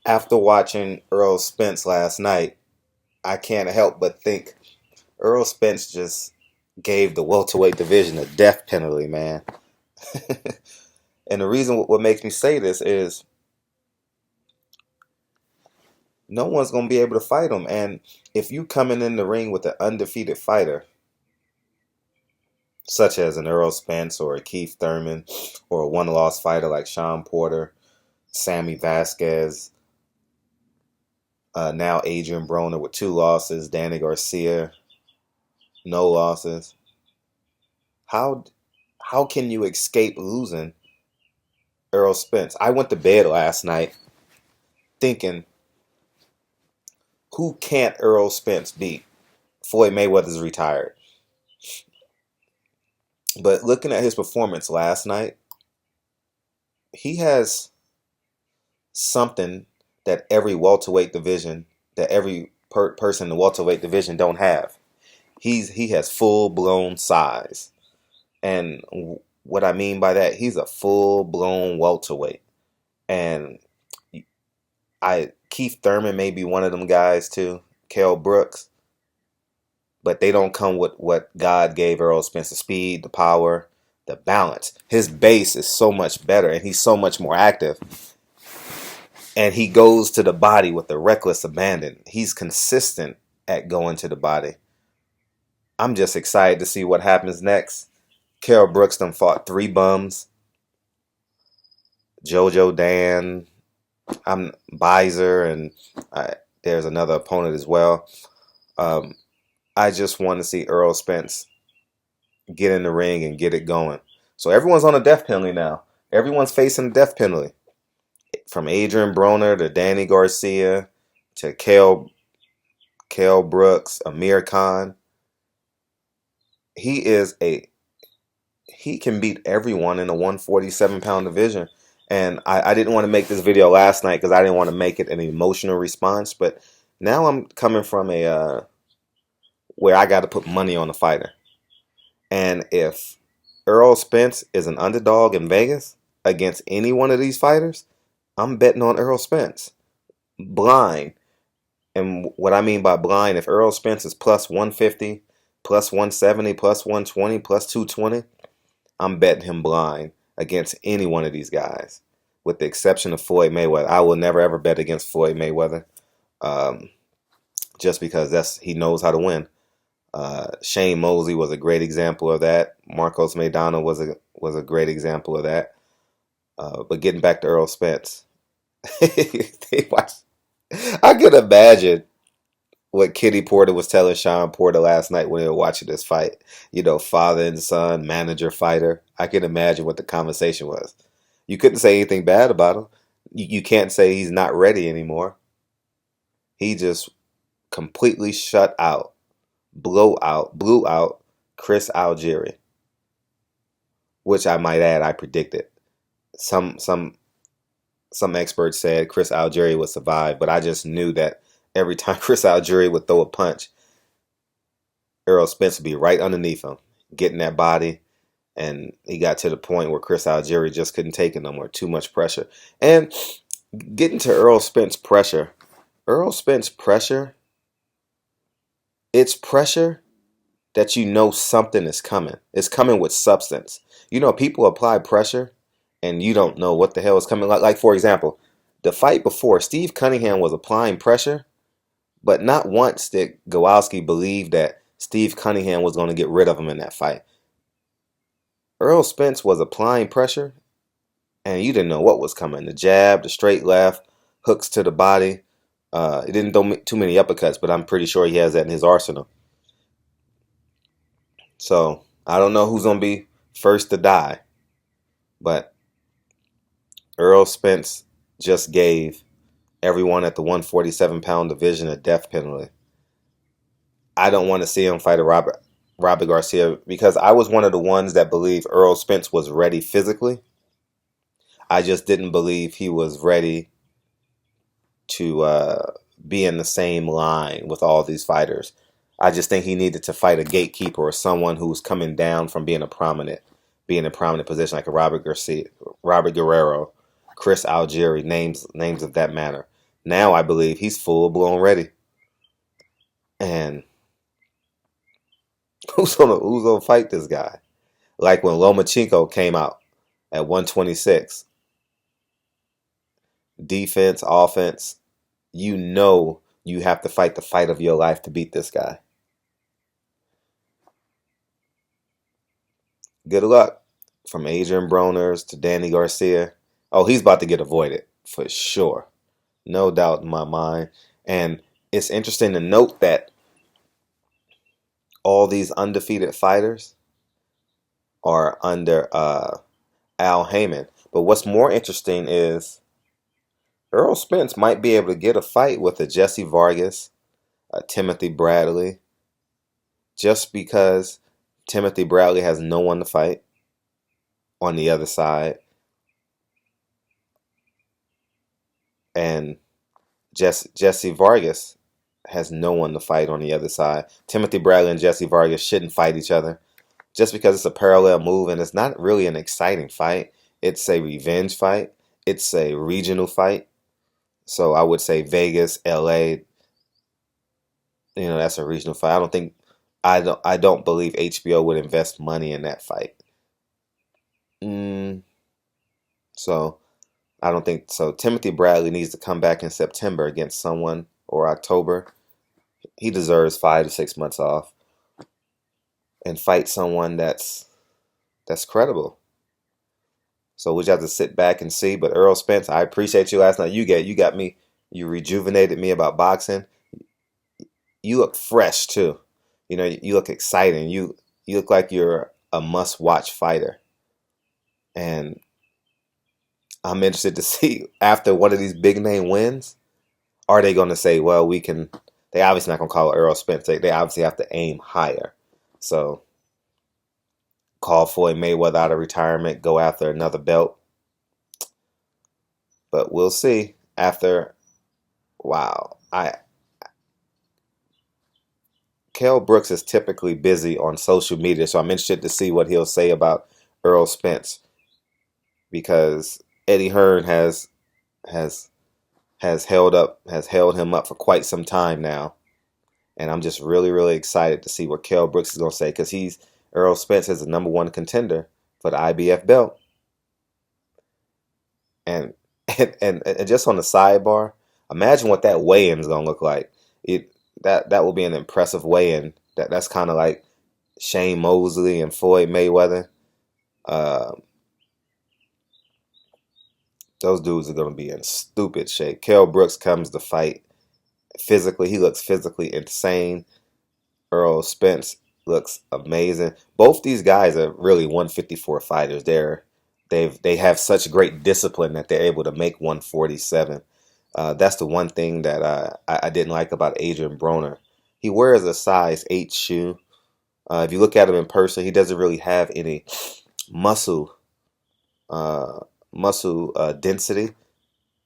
After watching Errol Spence last night, I can't help but think Errol Spence just gave the welterweight division a death penalty, man. And the reason what makes me say this is no one's going to be able to fight him. And if you coming in the ring with an undefeated fighter, such as an Errol Spence or a Keith Thurman or a one-loss fighter like Sean Porter, Sammy Vasquez, now Adrian Broner with 2 losses, Danny Garcia, no losses. How how can you escape losing Errol Spence? I went to bed last night thinking, who can't Errol Spence beat? Floyd Mayweather's retired. But looking at his performance last night, he has something that every welterweight division, that every person in the welterweight division don't have. He has full blown size, and what I mean by that, he's a full blown welterweight. And I Keith Thurman may be one of them guys too, Kell Brooks, but they don't come with what God gave Errol Spence: the speed, the power, the balance. His base is so much better, and he's so much more active. And he goes to the body with a reckless abandon. He's consistent at going to the body. I'm just excited to see what happens next. Kell Brooks done fought 3 bums. JoJo Dan, I'm Bizer, and there's another opponent as well. I just want to see Errol Spence get in the ring and get it going. So everyone's on a death penalty now. Everyone's facing a death penalty. From Adrian Broner to Danny Garcia to Kell Brooks, Amir Khan. He can beat everyone in the 147-pound division. And I didn't want to make this video last night because I didn't want to make it an emotional response. But now I'm coming from a where I got to put money on the fighter. And if Errol Spence is an underdog in Vegas against any one of these fighters, I'm betting on Errol Spence. Blind. And what I mean by blind, if Errol Spence is plus 150, plus 170, plus 120, plus 220, I'm betting him blind against any one of these guys, with the exception of Floyd Mayweather. I will never ever bet against Floyd Mayweather, just because he knows how to win. Shane Mosley was a great example of that. Marcos Maidana was a great example of that. But getting back to Errol Spence, I could imagine what Kitty Porter was telling Sean Porter last night when they were watching this fight. You know, father and son, manager, fighter. I can imagine what the conversation was. You couldn't say anything bad about him. You can't say he's not ready anymore. He just completely blew out Chris Algieri, which I might add, I predicted. Some experts said Chris Algieri would survive, but I just knew that every time Chris Algieri would throw a punch, Errol Spence would be right underneath him, getting that body. And he got to the point where Chris Algieri just couldn't take it no more. Too much pressure. And getting to Errol Spence pressure, it's pressure that you know something is coming. It's coming with substance. You know, people apply pressure and you don't know what the hell is coming. Like for example, the fight before, Steve Cunningham was applying pressure, but not once did Gawowski believe that Steve Cunningham was going to get rid of him in that fight. Errol Spence was applying pressure, and you didn't know what was coming. The jab, the straight left, hooks to the body. He didn't throw too many uppercuts, but I'm pretty sure he has that in his arsenal. So I don't know who's going to be first to die, but Errol Spence just gave everyone at the 147-pound division a death penalty. I don't want to see him fight a Robert Garcia because I was one of the ones that believed Errol Spence was ready physically. I just didn't believe he was ready to be in the same line with all these fighters. I just think he needed to fight a gatekeeper or someone who was coming down from being in a prominent position, like a Robert Guerrero, Chris Algieri, names of that matter. Now I believe he's full blown ready. And who's gonna fight this guy? Like when Lomachenko came out at 126, defense, offense, you know you have to fight the fight of your life to beat this guy. Good luck from Adrian Broners to Danny Garcia. Oh, he's about to get avoided for sure. No doubt in my mind. And it's interesting to note that all these undefeated fighters are under Al Heyman. But what's more interesting is Errol Spence might be able to get a fight with a Jesse Vargas, a Timothy Bradley, just because Timothy Bradley has no one to fight on the other side. And Jesse Vargas has no one to fight on the other side. Timothy Bradley and Jesse Vargas shouldn't fight each other just because it's a parallel move and it's not really an exciting fight. It's a revenge fight. It's a regional fight. So I would say Vegas, LA, that's a regional fight. I don't believe HBO would invest money in that fight. So I don't think so. Timothy Bradley needs to come back in September against someone or October. He deserves 5 to 6 months off and fight someone that's credible. So we just have to sit back and see. But Errol Spence, I appreciate you last night. You got me. You rejuvenated me about boxing. You look fresh too. You look exciting. You look like you're a must-watch fighter. And I'm interested to see after one of these big name wins, are they going to say, well, we can? They obviously not going to call it Errol Spence. They obviously have to aim higher. So call Floyd Mayweather out of retirement, go after another belt. But we'll see after. Wow, Kell Brooks is typically busy on social media, so I'm interested to see what he'll say about Errol Spence because Eddie Hearn has held him up for quite some time now, and I'm just really really excited to see what Kell Brooks is going to say because Errol Spence is the #1 contender for the IBF belt, and and just on the sidebar, imagine what that weigh-in is going to look like. That will be an impressive weigh-in. That's kind of like Shane Mosley and Floyd Mayweather. Those dudes are going to be in stupid shape. Kell Brooks comes to fight physically. He looks physically insane. Errol Spence looks amazing. Both these guys are really 154 fighters. They have such great discipline that they're able to make 147. That's the one thing that I didn't like about Adrian Broner. He wears a size 8 shoe. If you look at him in person, he doesn't really have any muscle density.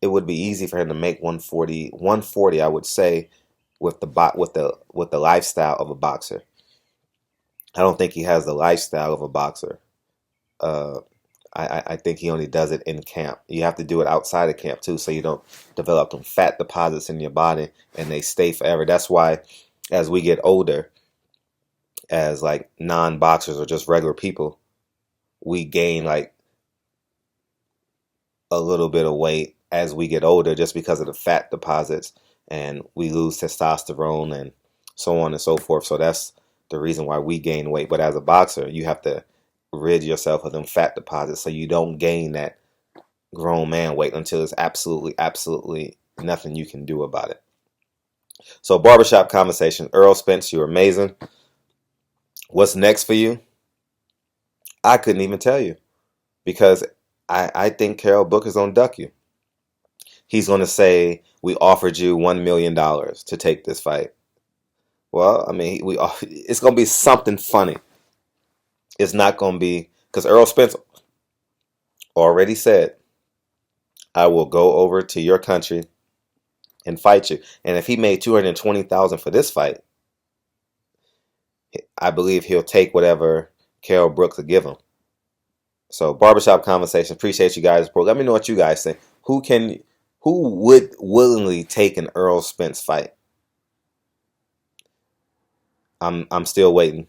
It would be easy for him to make 140. 140, I would say, with the lifestyle of a boxer. I don't think he has the lifestyle of a boxer. I think he only does it in camp. You have to do it outside of camp too, so you don't develop them fat deposits in your body and they stay forever. That's why as we get older, as like non-boxers or just regular people, we gain like a little bit of weight as we get older just because of the fat deposits, and we lose testosterone and so on and so forth. So that's the reason why we gain weight. But as a boxer, you have to rid yourself of them fat deposits so you don't gain that grown man weight until there's absolutely nothing you can do about it. So barbershop conversation. Errol Spence, you're amazing. What's next for you? I couldn't even tell you because I think Carol Booker's gonna duck you. He's gonna say we offered you $1 million to take this fight. Well, I mean, it's gonna be something funny. It's not gonna be because Errol Spence already said, "I will go over to your country and fight you." And if he made $220,000 for this fight, I believe he'll take whatever Carol Brooks will give him. So barbershop conversation. Appreciate you guys. Let me know what you guys think. Who Who would willingly take an Errol Spence fight? I'm still waiting.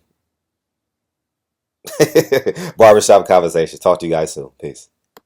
Barbershop conversation. Talk to you guys soon. Peace.